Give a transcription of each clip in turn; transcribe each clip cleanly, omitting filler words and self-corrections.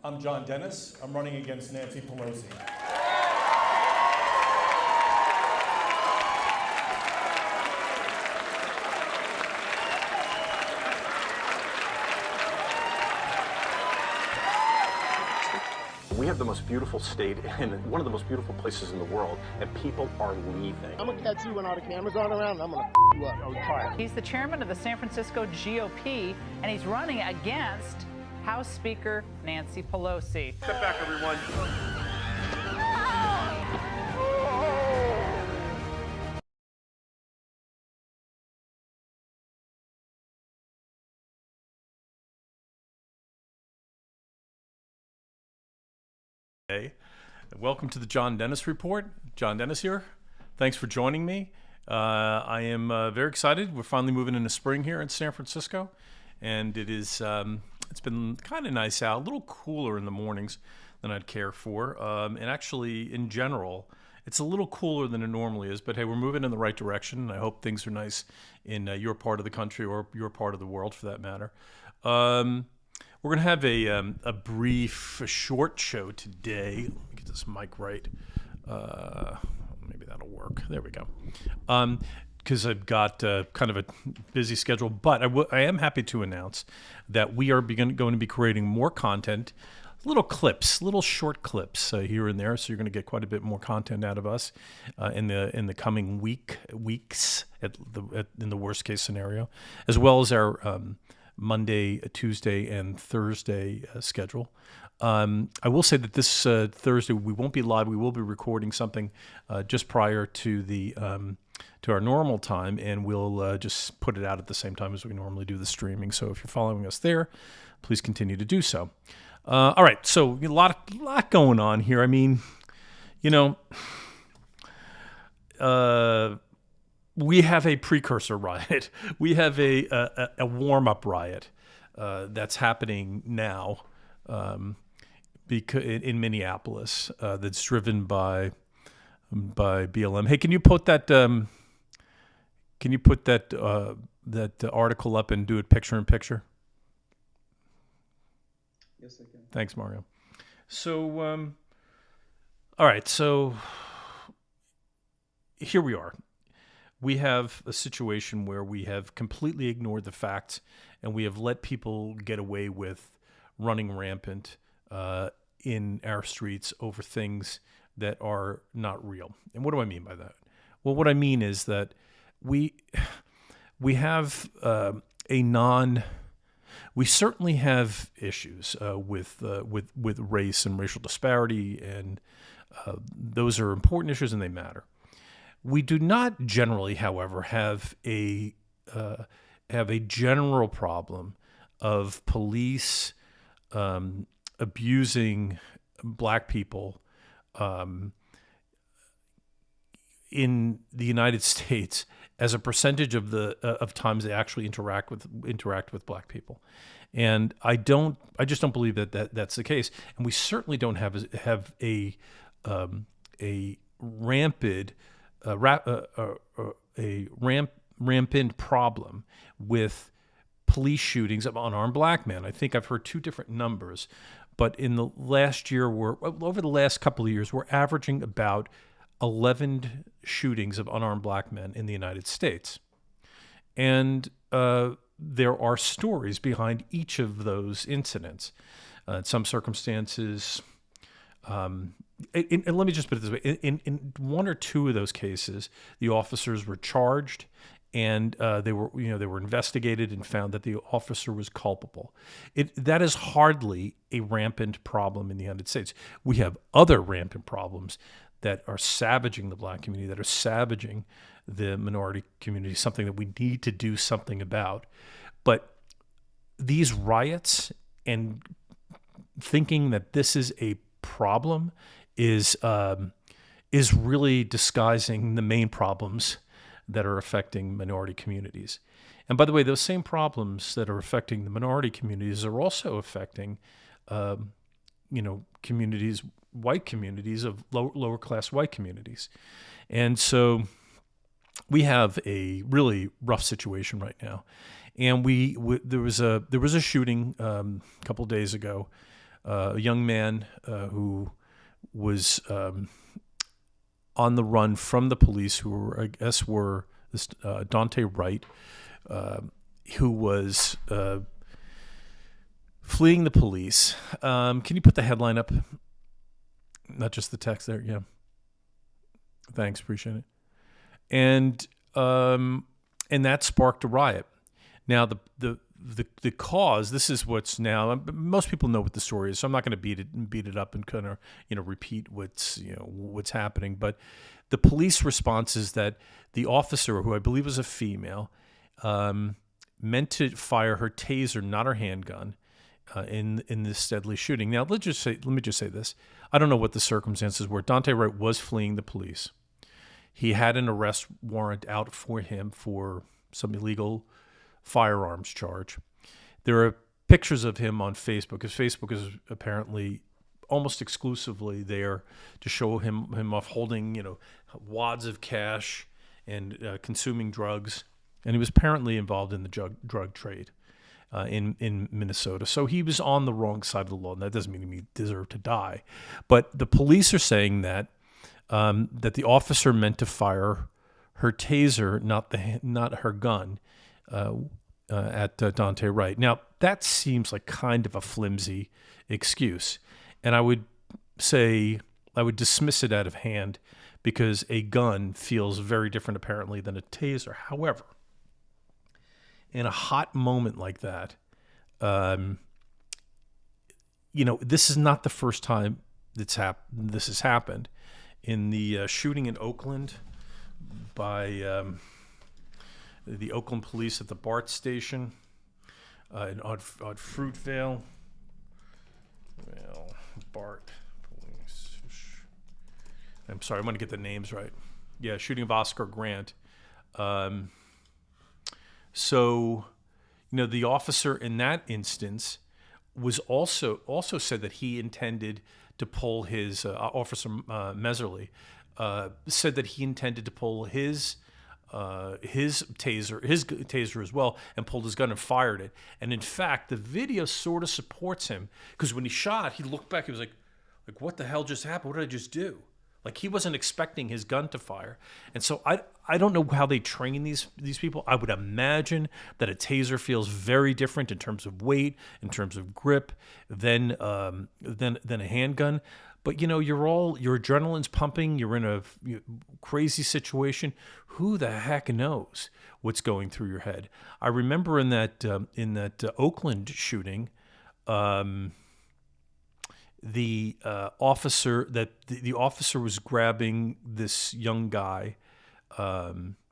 I'm John Dennis. I'm running against Nancy Pelosi. We have the most beautiful state and one of the most beautiful places in the world, and people are leaving. I'm gonna catch you when all the cameras aren't around, and I'm gonna you up. I'm tired. He's the chairman of the San Francisco GOP, and he's running against House Speaker Nancy Pelosi. Step back, everyone. Hey, welcome to the John Dennis Report. John Dennis here. Thanks for joining me. I am very excited. We're finally moving into spring here in San Francisco, and it is it's been kind of nice out, a little cooler in the mornings than I'd care for, and actually in general it's a little cooler than it normally is, but hey, we're moving in the right direction, and I hope things are nice in your part of the country or your part of the world for that matter. We're going to have a brief, short show today. Let me get this mic right. Maybe that'll work. There we go. Because I've got kind of a busy schedule, but I am happy to announce that we are going to be creating more content, little clips, little short clips here and there. So you're going to get quite a bit more content out of us in the coming weeks in the worst case scenario, as well as our Monday, Tuesday, and Thursday schedule. I will say that this Thursday we won't be live. We will be recording something just prior to the to our normal time, and we'll just put it out at the same time as we normally do the streaming. So if you're following us there, please continue to do so. All right, so a lot going on here. I mean, you know, we have a precursor riot. We have a warm-up riot that's happening now in Minneapolis that's driven by BLM. Hey, can you put that that article up and do it picture in picture? Yes, I can. Thanks, Mario. So, all right. So here we are. We have a situation where we have completely ignored the facts, and we have let people get away with running rampant in our streets over things that are not real. And what do I mean by that? Well, what I mean is that we have we certainly have issues with race and racial disparity, and those are important issues and they matter. We do not generally, however, have a general problem of police abusing black people in the United States as a percentage of times they actually interact with black people, and I just don't believe that's the case, and we certainly don't have a rampant problem with police shootings of unarmed black men. I think I've heard two different numbers, but in the last year, over the last couple of years, we're averaging about 11 shootings of unarmed black men in the United States. And there are stories behind each of those incidents. In some circumstances, and let me just put it this way, in one or two of those cases, the officers were charged and they were investigated and found that the officer was culpable. That is hardly a rampant problem in the United States. We have other rampant problems that are savaging the black community, that are savaging the minority community, something that we need to do something about. But these riots and thinking that this is a problem is really disguising the main problems that are affecting minority communities. And by the way, those same problems that are affecting the minority communities are also affecting, communities, white communities of lower class white communities. And so we have a really rough situation right now. And there was a shooting a couple of days ago a young man who was on the run from the police, who I guess were this Dante Wright, who was fleeing the police. Can you put the headline up? Not just the text there. Yeah. Thanks. Appreciate it. And that sparked a riot. Now the cause. This is what's now. Most people know what the story is, so I'm not going to beat it up and kind of repeat what's happening. But the police response is that the officer, who I believe was a female, meant to fire her taser, not her handgun, in this deadly shooting. Now let me just say this. I don't know what the circumstances were. Dante Wright was fleeing the police. He had an arrest warrant out for him for some illegal firearms charge. There are pictures of him on Facebook, because Facebook is apparently almost exclusively there to show him off holding, wads of cash and consuming drugs. And he was apparently involved in the drug trade in Minnesota. So he was on the wrong side of the law, and that doesn't mean he deserved to die. But the police are saying that the officer meant to fire her taser, not her gun, at Dante Wright. Now, that seems like kind of a flimsy excuse, and I would dismiss it out of hand, because a gun feels very different apparently than a taser. However, in a hot moment like that, this is not the first time this has happened. In the shooting in Oakland by the Oakland police at the BART station in Fruitvale. Well, BART police. I'm sorry, I want to get the names right. Yeah, shooting of Oscar Grant. So, the officer in that instance was also said that he intended to pull his Officer Meserly said that he intended to pull his taser as well, and pulled his gun and fired it. And in fact, the video sort of supports him, because when he shot, he looked back. He was like, what the hell just happened? What did I just do? Like, he wasn't expecting his gun to fire. And so I don't know how they train these people. I would imagine that a taser feels very different in terms of weight, in terms of grip, than a handgun. But your adrenaline's pumping. You're in a crazy situation. Who the heck knows what's going through your head? I remember in that Oakland shooting, the officer was grabbing this young guy,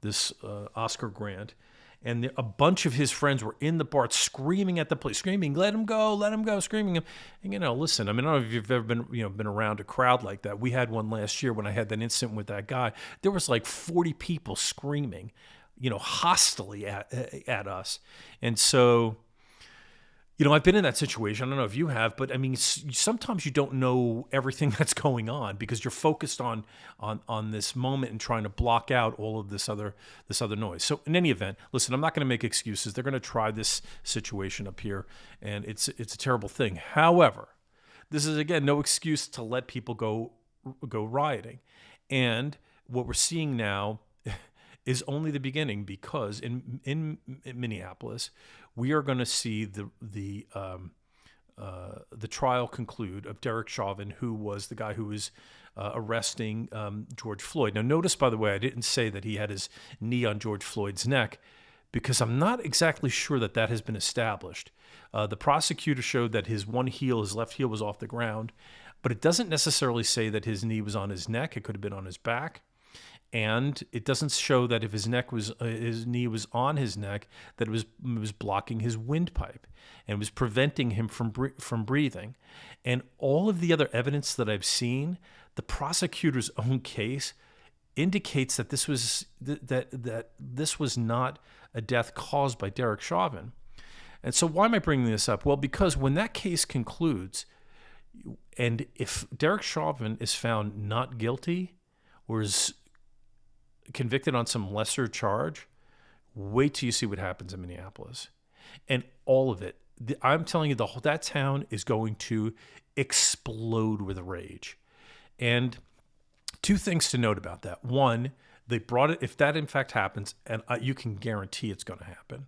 this Oscar Grant, and a bunch of his friends were in the BART screaming at the police, screaming, let him go, screaming him. And listen, I mean, I don't know if you've ever been around a crowd like that. We had one last year when I had that incident with that guy. There was like 40 people screaming, hostily at us. And so, I've been in that situation. I don't know if you have, but I mean, sometimes you don't know everything that's going on, because you're focused on this moment and trying to block out all of this other noise. So in any event, listen, I'm not going to make excuses. They're going to try this situation up here, and it's a terrible thing. However, this is, again, no excuse to let people go rioting. And what we're seeing now is only the beginning, because in Minneapolis, we are going to see the trial conclude of Derek Chauvin, who was the guy who was arresting George Floyd. Now, notice, by the way, I didn't say that he had his knee on George Floyd's neck, because I'm not exactly sure that has been established. The prosecutor showed that his left heel was off the ground, but it doesn't necessarily say that his knee was on his neck. It could have been on his back. And it doesn't show that if his knee was on his neck, that it was blocking his windpipe and was preventing him from breathing. And all of the other evidence that I've seen, the prosecutor's own case indicates that this was this was not a death caused by Derek Chauvin. And so why am I bringing this up? Well, because when that case concludes, and if Derek Chauvin is found not guilty or is convicted on some lesser charge, wait till you see what happens in Minneapolis. And all of it, I'm telling you, that town is going to explode with rage. And two things to note about that. One, they brought it, if that in fact happens, and you can guarantee it's going to happen,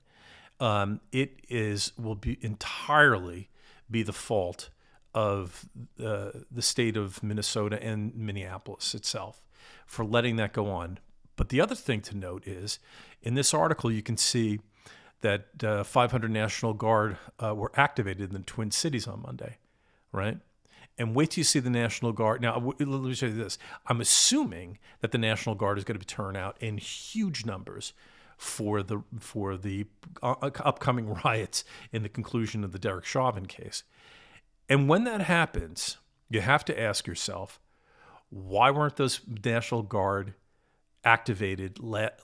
will be entirely be the fault of the state of Minnesota and Minneapolis itself for letting that go on. But the other thing to note is, in this article, you can see that 500 National Guard were activated in the Twin Cities on Monday, right? And wait till you see the National Guard. Now, let me show you this. I'm assuming that the National Guard is going to turn out in huge numbers for the upcoming riots in the conclusion of the Derek Chauvin case. And when that happens, you have to ask yourself, why weren't those National Guard activated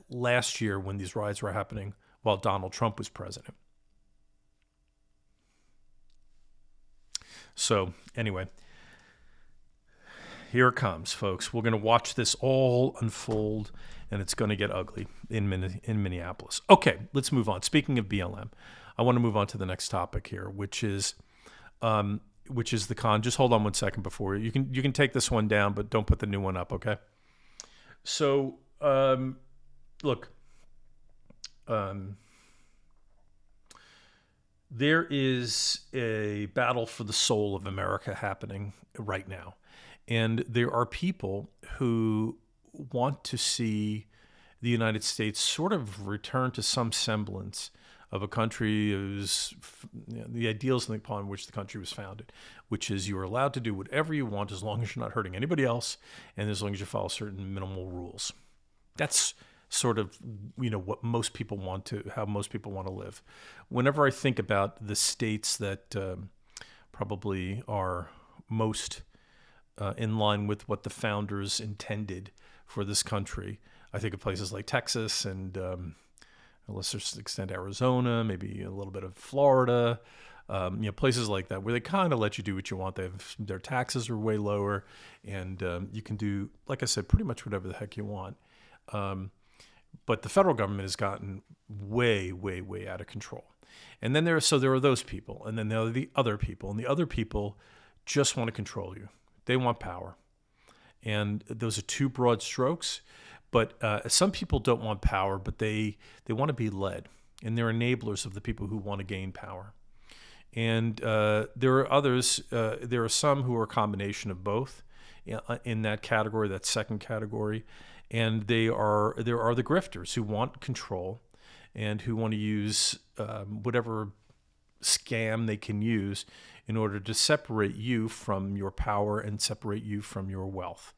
last year when these riots were happening while Donald Trump was president? So anyway, here it comes, folks. We're going to watch this all unfold, and it's going to get ugly in Minneapolis. Okay, let's move on. Speaking of BLM, I want to move on to the next topic here, which is the con. Just hold on 1 second before you can take this one down, but don't put the new one up, okay? So, look, there is a battle for the soul of America happening right now. And there are people who want to see the United States sort of return to some semblance of a country whose, the ideals upon which the country was founded, which is you are allowed to do whatever you want as long as you're not hurting anybody else and as long as you follow certain minimal rules. That's sort of, what most people how most people want to live. Whenever I think about the states that probably are most in line with what the founders intended for this country, I think of places like Texas and a lesser extent Arizona, maybe a little bit of Florida, places like that where they kind of let you do what you want. Their taxes are way lower, and you can do, like I said, pretty much whatever the heck you want. But the federal government has gotten way, way, way out of control. And then there are those people, and then there are the other people, and the other people just want to control you. They want power. And those are two broad strokes. But some people don't want power, but they want to be led. And they're enablers of the people who want to gain power. And there are others, there are some who are a combination of both in that category, that second category. And there are the grifters who want control and who want to use whatever scam they can use in order to separate you from your power and separate you from your wealth.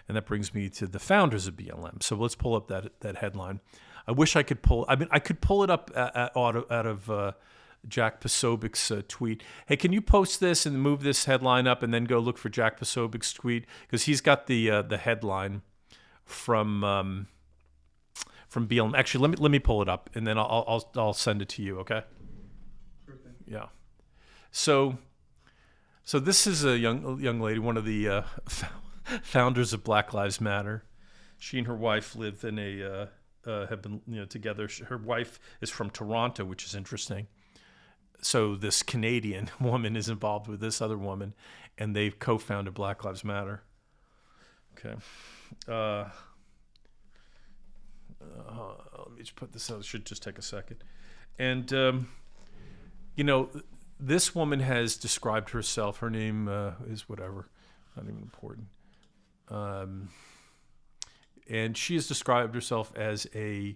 And that brings me to the founders of BLM. So let's pull up that headline. I wish I could I could pull it up out of Jack Posobik's tweet. Hey, can you post this and move this headline up and then go look for Jack Posobik's tweet? Because he's got the headline from BLM. Actually, let me pull it up and then I'll send it to you. Okay. Sure thing. Yeah. So this is a young lady, one of the founders of Black Lives Matter. She and her wife live in have been together. Her wife is from Toronto, which is interesting. So this Canadian woman is involved with this other woman, and they've co-founded Black Lives Matter. Okay. Let me just put this out. It should just take a second. And, this woman has described herself. Her name is whatever. Not even important. And she has described herself as a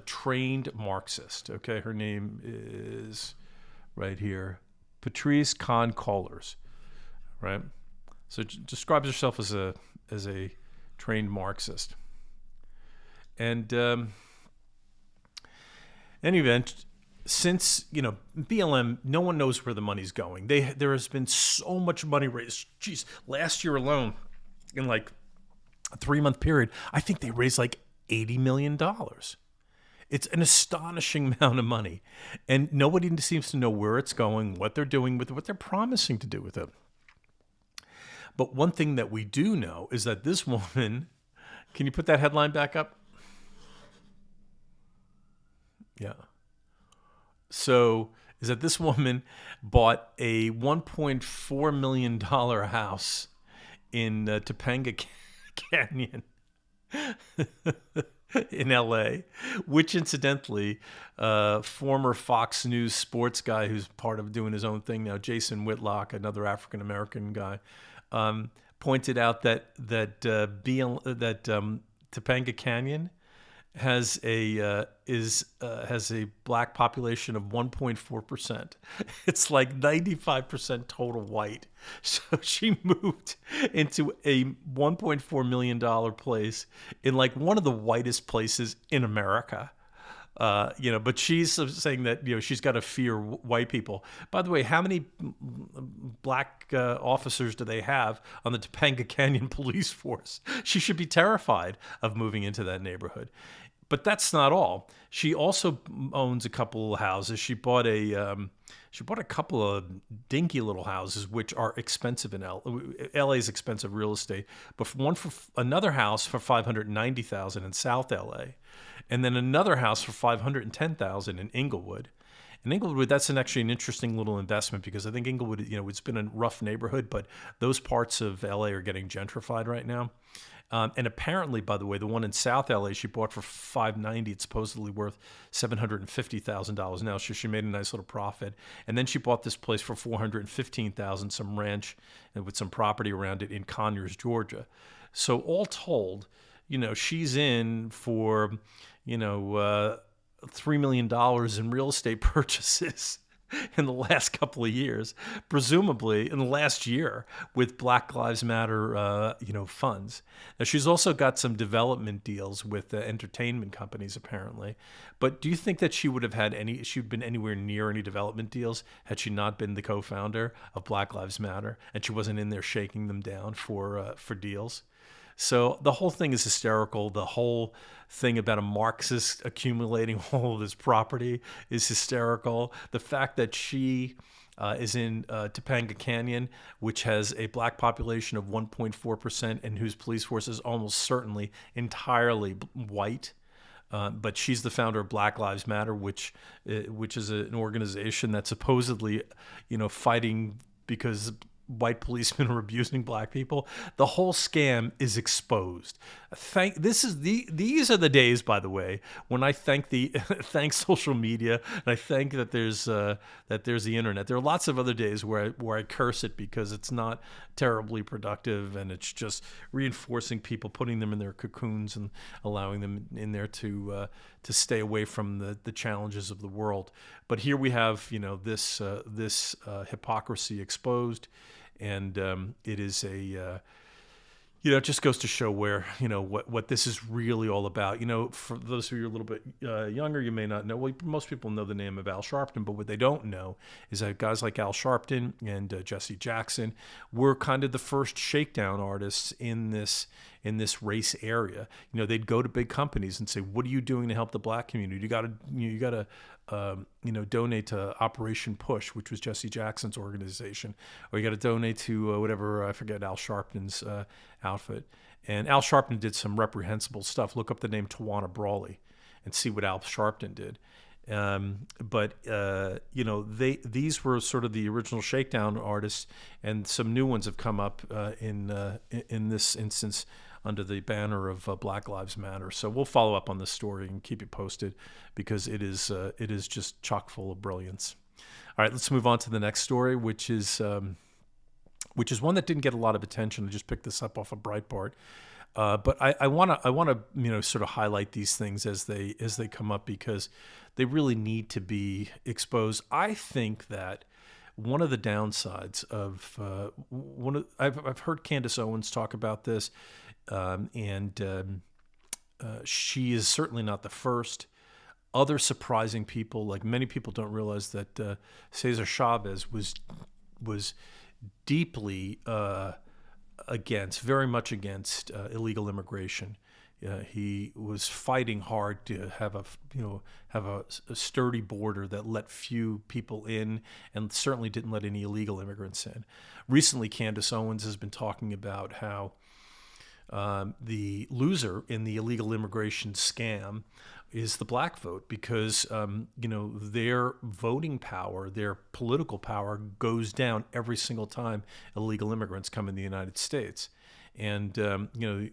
trained Marxist. Okay, her name is right here, Patrice Kahn-Kollers, right? So describes herself as a trained Marxist. And in any event, since BLM, no one knows where the money's going. There has been so much money raised. Geez, last year alone, in like a 3-month period, I think they raised like $80 million. It's an astonishing amount of money. And nobody seems to know where it's going, what they're doing with it, what they're promising to do with it. But one thing that we do know is that this woman, can you put that headline back up? Yeah. So is that this woman bought a $1.4 million house in Topanga Canyon in LA, which incidentally, former Fox News sports guy who's part of doing his own thing now, Jason Whitlock, another African American guy, pointed out that Topanga Canyon has a black population of 1.4%. It's like 95% total white. So she moved into a $1.4 million place in like one of the whitest places in America. But she's saying that, she's got to fear white people. By the way, how many black officers do they have on the Topanga Canyon police force? She should be terrified of moving into that neighborhood. But that's not all. She also owns a couple of houses. She bought a couple of dinky little houses, which are expensive in LA's expensive real estate. But for another house for $590,000 in South LA, and then another house for $510,000 in Inglewood. In Inglewood, that's actually an interesting little investment because I think Inglewood, it's been a rough neighborhood, but those parts of LA are getting gentrified right now. And apparently, by the way, the one in South LA she bought for $590,000. It's supposedly worth $750,000 now. So she made a nice little profit. And then she bought this place for $415,000, some ranch and with some property around it in Conyers, Georgia. So all told, she's in for, $3 million in real estate purchases in the last couple of years, presumably in the last year with Black Lives Matter, funds. Now, she's also got some development deals with entertainment companies, apparently. But do you think that she'd been anywhere near any development deals had she not been the co-founder of Black Lives Matter and she wasn't in there shaking them down for deals? So the whole thing is hysterical. The whole thing about a Marxist accumulating all of this property is hysterical. The fact that she is in Topanga Canyon, which has a black population of 1.4% and whose police force is almost certainly entirely white. But she's the founder of Black Lives Matter, which is an organization that's supposedly, fighting because white policemen are abusing black people. The whole scam is exposed. These are the days, by the way, when I thank social media and I thank that there's the internet. There are lots of other days where I curse it because it's not terribly productive and it's just reinforcing people, putting them in their cocoons and allowing them in there to stay away from the challenges of the world. But here we have this hypocrisy exposed. And it is it just goes to show where, what this is really all about. For those of you who are a little bit younger, you may not know. Well, most people know the name of Al Sharpton, but what they don't know is that guys like Al Sharpton and Jesse Jackson were kind of the first shakedown artists in this race area. They'd go to big companies and say, "What are you doing to help the black community? You got to donate to Operation Push, which was Jesse Jackson's organization, or you got to donate to whatever, I forget, Al Sharpton's outfit." And Al Sharpton did some reprehensible stuff. Look up the name Tawana Brawley and see what Al Sharpton did. These were sort of the original shakedown artists, and some new ones have come up in this instance under the banner of Black Lives Matter. So we'll follow up on this story and keep you posted because it is just chock full of brilliance. All right, let's move on to the next story, which is one that didn't get a lot of attention. I just picked this up off of Breitbart. But I want to sort of highlight these things as they come up because they really need to be exposed. I think that one of the downsides of I've heard Candace Owens talk about this, and she is certainly not the first. Other surprising people, like many people don't realize that Cesar Chavez was deeply very much against illegal immigration. He was fighting hard to have a sturdy border that let few people in, and certainly didn't let any illegal immigrants in. Recently, Candace Owens has been talking about how the loser in the illegal immigration scam is the black vote, because their voting power, their political power goes down every single time illegal immigrants come in the United States. And the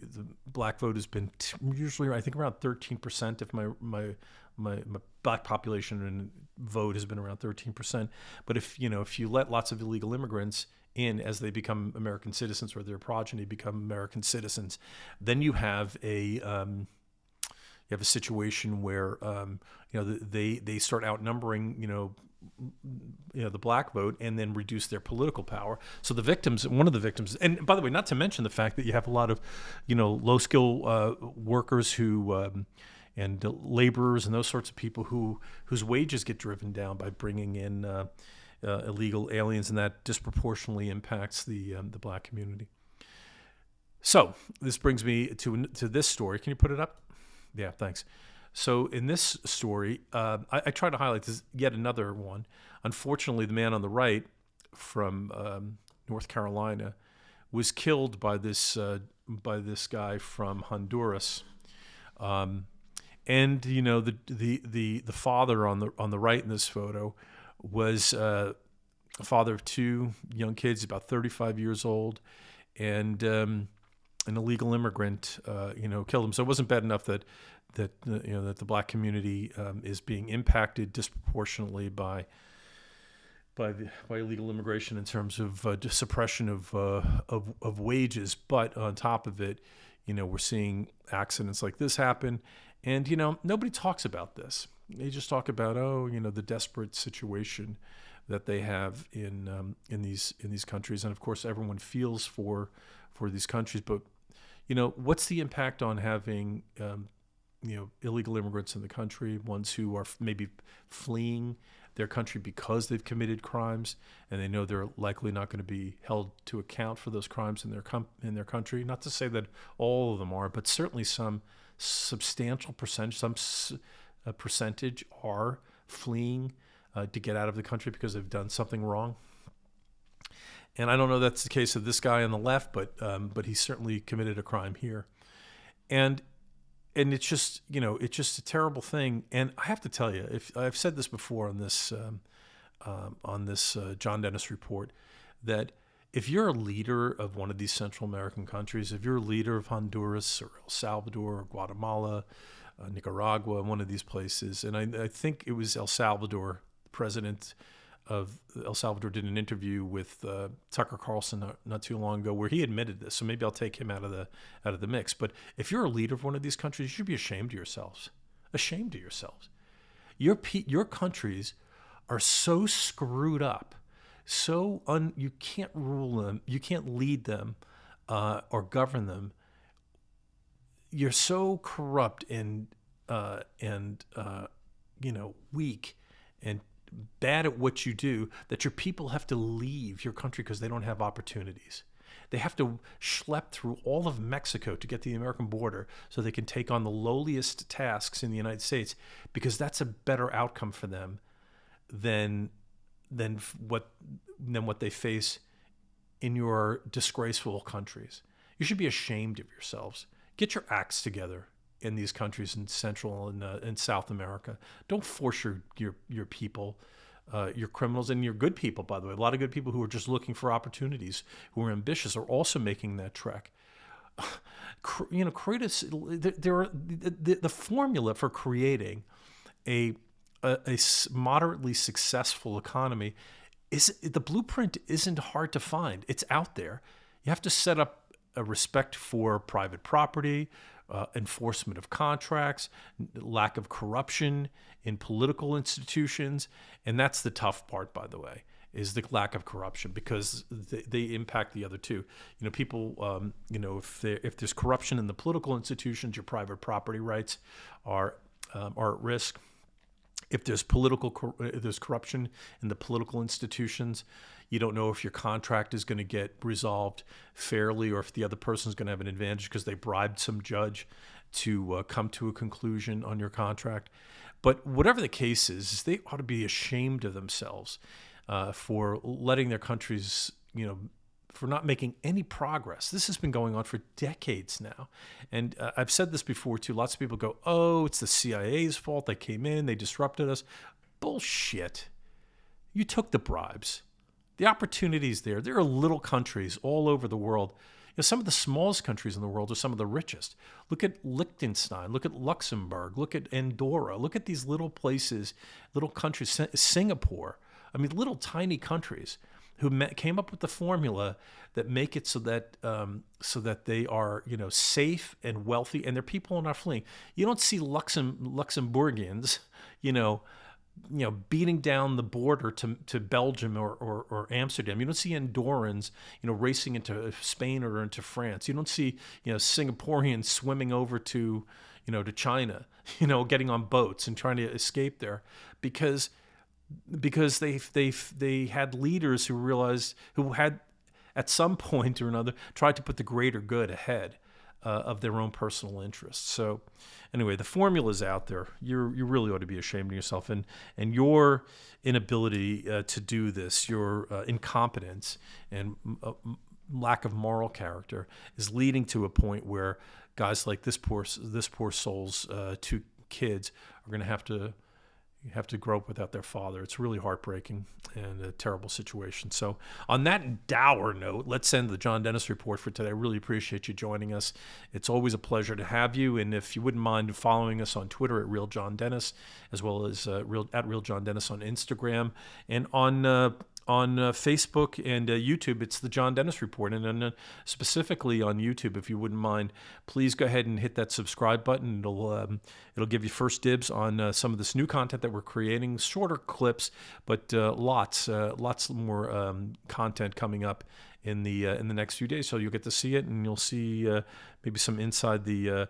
black vote has been usually, I think, around 13%. If my black population and vote has been around 13%. But if you let lots of illegal immigrants in as they become American citizens, or their progeny become American citizens, then you have a situation where they start outnumbering the black vote, and then reduce their political power. So one of the victims, and by the way, not to mention the fact that you have a lot of low skill workers who and laborers and those sorts of people whose wages get driven down by bringing in illegal aliens, and that disproportionately impacts the black community. So this brings me to this story. Can you put it up? Yeah, thanks. So in this story, I try to highlight this, yet another one. Unfortunately, the man on the right from North Carolina was killed by this guy from Honduras, and the father on the right in this photo was a father of two young kids, about 35 years old, and an illegal immigrant, killed him. So it wasn't bad enough that the black community is being impacted disproportionately by illegal immigration in terms of suppression of wages. But on top of it, we're seeing accidents like this happen, and nobody talks about this. They just talk about the desperate situation that they have in these countries, and of course everyone feels for these countries. But what's the impact on having illegal immigrants in the country, ones who are maybe fleeing their country because they've committed crimes, and they know they're likely not going to be held to account for those crimes in their country. Not to say that all of them are, but certainly some substantial percentage, percentage are fleeing to get out of the country because they've done something wrong. And I don't know that's the case of this guy on the left, but he certainly committed a crime here, and it's just it's just a terrible thing. And I have to tell you, if I've said this before on this John Dennis report, that if you're a leader of one of these Central American countries, if you're a leader of Honduras or El Salvador or Guatemala, Nicaragua, one of these places, and I think it was El Salvador, the president of El Salvador did an interview with Tucker Carlson not too long ago where he admitted this. So maybe I'll take him out of the mix. But if you're a leader of one of these countries, you should be ashamed of yourselves. Ashamed of yourselves. Your countries are so screwed up, you can't rule them, you can't lead them or govern them. You're so corrupt and weak and bad at what you do that your people have to leave your country because they don't have opportunities. They have to schlep through all of Mexico to get to the American border so they can take on the lowliest tasks in the United States, because that's a better outcome for them than what they face in your disgraceful countries. You should be ashamed of yourselves. Get your acts together in these countries in Central and South America. Don't force your people, your criminals, and your good people, by the way. A lot of good people who are just looking for opportunities, who are ambitious, are also making that trek. Create the formula for creating a moderately successful economy. The blueprint isn't hard to find. It's out there. You have to set up a respect for private property, enforcement of contracts, lack of corruption in political institutions. And that's the tough part, by the way, is the lack of corruption, because they impact the other two. People, if there's corruption in the political institutions, your private property rights are at risk. If there's corruption in the political institutions, you don't know if your contract is going to get resolved fairly, or if the other person is going to have an advantage because they bribed some judge to come to a conclusion on your contract. But whatever the case is, they ought to be ashamed of themselves for letting their countries, for not making any progress. This has been going on for decades now. And I've said this before too. Lots of people go, oh, it's the CIA's fault. They came in, they disrupted us. Bullshit. You took the bribes. The opportunity's there. There are little countries all over the world. Some of the smallest countries in the world are some of the richest. Look at Liechtenstein. Look at Luxembourg. Look at Andorra. Look at these little places, little countries. Singapore. I mean, little tiny countries who came up with the formula that make it so that they are, safe and wealthy, and their people are not fleeing. You don't see Luxembourgians, beating down the border to Belgium or Amsterdam. You don't see Andorrans, racing into Spain or into France. You don't see, Singaporeans swimming over to China, getting on boats and trying to escape there because they had leaders who had at some point or another tried to put the greater good ahead of their own personal interests. So anyway, the formula's out there. You really ought to be ashamed of yourself, and your inability to do this, your incompetence and lack of moral character is leading to a point where guys like this poor soul's 2 kids are going to have to grow up without their father. It's really heartbreaking and a terrible situation. So on that dour note, let's end the John Dennis Report for today. I really appreciate you joining us. It's always a pleasure to have you. And if you wouldn't mind following us on Twitter at Real John Dennis, as well as at Real John Dennis on Instagram, and on Facebook and YouTube, it's the John Dennis Report. And then specifically on YouTube, if you wouldn't mind, please go ahead and hit that subscribe button. It'll give you first dibs on some of this new content that we're creating, shorter clips, but lots more content coming up in the next few days. So you'll get to see it, and you'll see maybe some inside the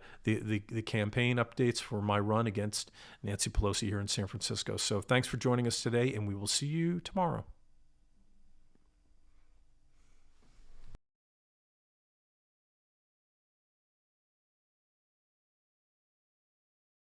campaign updates for my run against Nancy Pelosi here in San Francisco. So thanks for joining us today, and we will see you tomorrow.